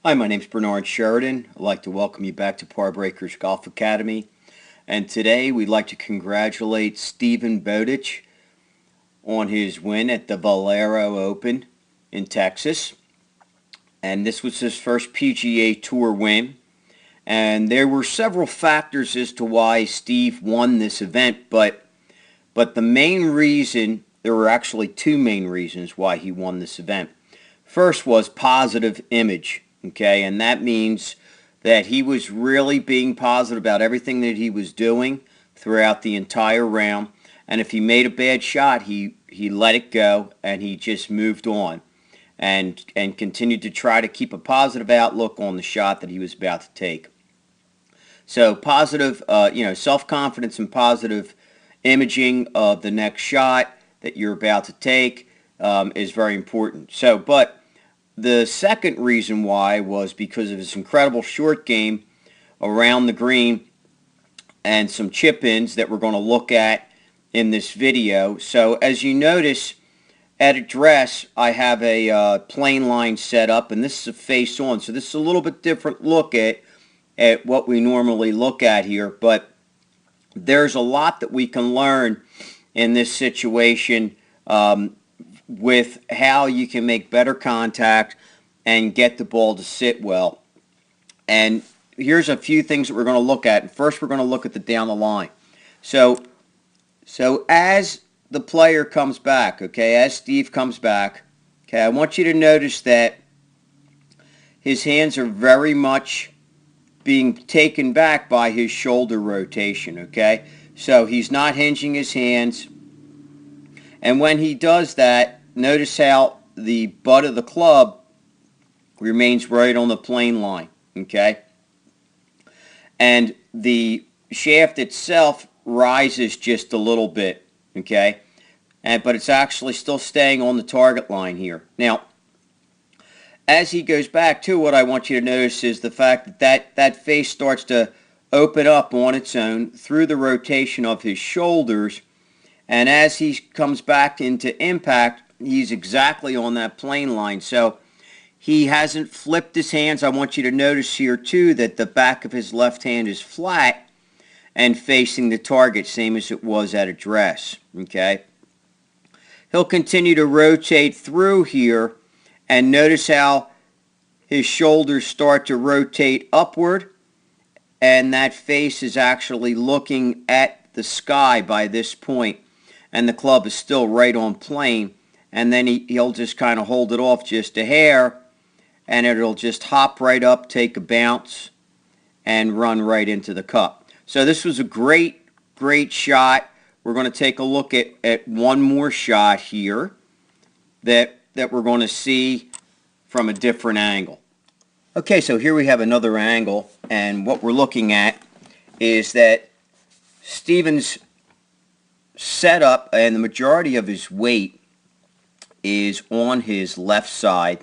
Hi, my name's Bernard Sheridan. I'd like to welcome you back to Par Breakers Golf Academy. And today we'd like to congratulate Steven Bowditch on his win at the Valero Open in Texas. And this was his first PGA Tour win. And there were several factors as to why Steve won this event, but the main reason, there were actually two main reasons why he won this event. First was positive image. Okay, and that means that he was really being positive about everything that he was doing throughout the entire round. And if he made a bad shot, he let it go and he just moved on and continued to try to keep a positive outlook on the shot that he was about to take. So positive, self-confidence and positive imaging of the next shot that you're about to take is very important. But the second reason why was because of his incredible short game around the green and some chip-ins that we're going to look at in this video. So as you notice, at address, I have a plane line set up, and this is a face-on. So this is a little bit different look at what we normally look at here, but there's a lot that we can learn in this situation with how you can make better contact and get the ball to sit well. And here's a few things that we're going to look at. And first we're going to look at the down the line. So as the player comes back, okay, as Steve comes back, okay, I want you to notice that his hands are very much being taken back by his shoulder rotation, okay? So he's not hinging his hands. And when he does that, notice how the butt of the club remains right on the plane line, okay? And the shaft itself rises just a little bit, okay? But it's actually still staying on the target line here. Now, as he goes back too, what I want you to notice is the fact that face starts to open up on its own through the rotation of his shoulders. And as he comes back into impact, he's exactly on that plane line. So he hasn't flipped his hands. I want you to notice here too that the back of his left hand is flat and facing the target, same as it was at address. Okay. He'll continue to rotate through here, and notice how his shoulders start to rotate upward, and that face is actually looking at the sky by this point, and the club is still right on plane. And then he'll just kind of hold it off just a hair, and it'll just hop right up, take a bounce, and run right into the cup. So this was a great shot. We're going to take a look at one more shot here that we're going to see from a different angle. Okay, so here we have another angle, and what we're looking at is that Steven's setup and the majority of his weight is on his left side,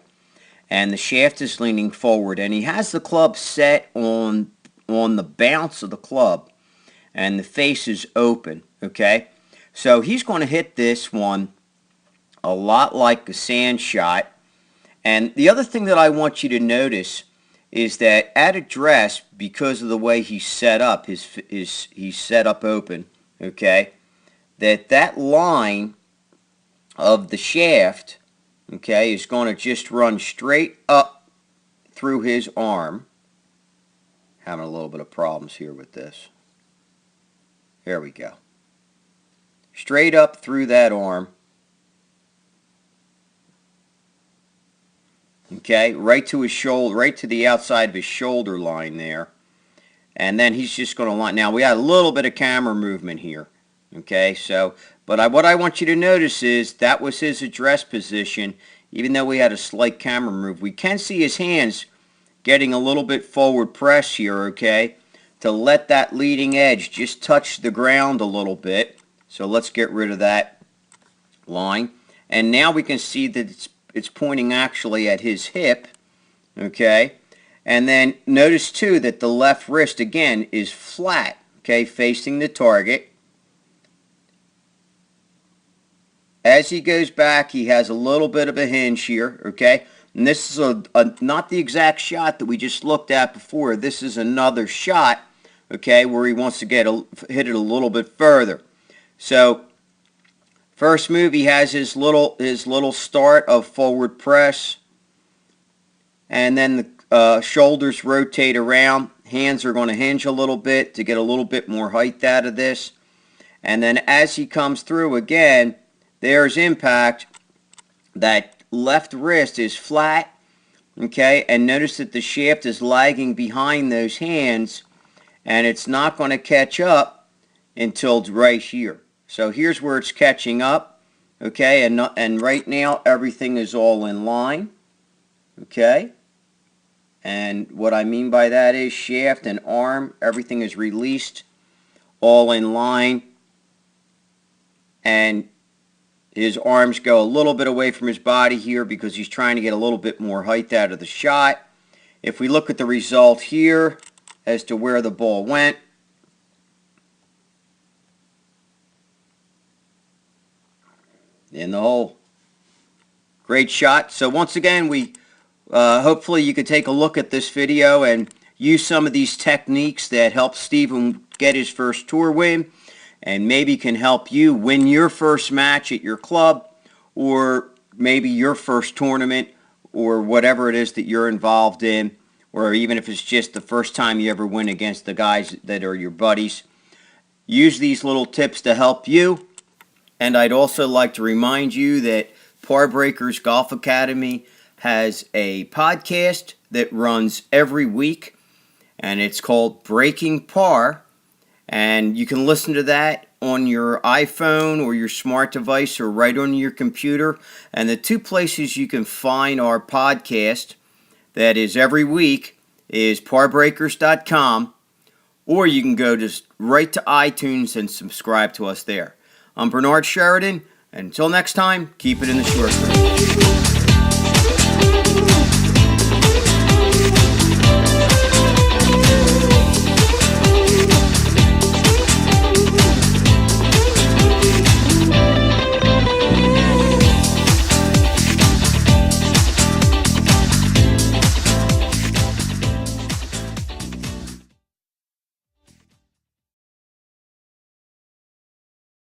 and the shaft is leaning forward, and he has the club set on the bounce of the club, and the face is open, okay? So he's going to hit this one a lot like a sand shot. And the other thing that I want you to notice is that at address, because of the way he's set up, he's set up open, okay, that line of the shaft, okay, is going to just run straight up through his arm. Having a little bit of problems here with this. There we go. Straight up through that arm. Okay, right to his shoulder, right to the outside of his shoulder line there. And then he's just going to line. Now we had a little bit of camera movement here. Okay, so, but what I want you to notice is that was his address position. Even though we had a slight camera move, we can see his hands getting a little bit forward press here, okay, to let that leading edge just touch the ground a little bit. So let's get rid of that line. And now we can see that it's pointing actually at his hip, okay. And then notice too that the left wrist again is flat, okay, facing the target. As he goes back, he has a little bit of a hinge here, okay? And this is not the exact shot that we just looked at before. This is another shot, okay, where he wants to hit it a little bit further. So first move, he has his little start of forward press, and then the shoulders rotate around. Hands are going to hinge a little bit to get a little bit more height out of this. And then as he comes through again, there's impact. That left wrist is flat, okay, and notice that the shaft is lagging behind those hands, and it's not going to catch up until right here. So here's where it's catching up, okay, and right now everything is all in line, okay. And what I mean by that is shaft and arm, everything is released, all in line, and his arms go a little bit away from his body here because he's trying to get a little bit more height out of the shot. If we look at the result here as to where the ball went, in the hole. Great shot. So once again, hopefully you could take a look at this video and use some of these techniques that help Steven get his first tour win, and maybe can help you win your first match at your club, or maybe your first tournament, or whatever it is that you're involved in, or even if it's just the first time you ever win against the guys that are your buddies. Use these little tips to help you. And I'd also like to remind you that Par Breakers Golf Academy has a podcast that runs every week, and it's called Breaking Par, and you can listen to that on your iPhone or your smart device or right on your computer. And the two places you can find our podcast that is every week is parbreakers.com, or you can go just right to iTunes and subscribe to us there. I'm Bernard Sheridan. Until next time, keep it in the short game.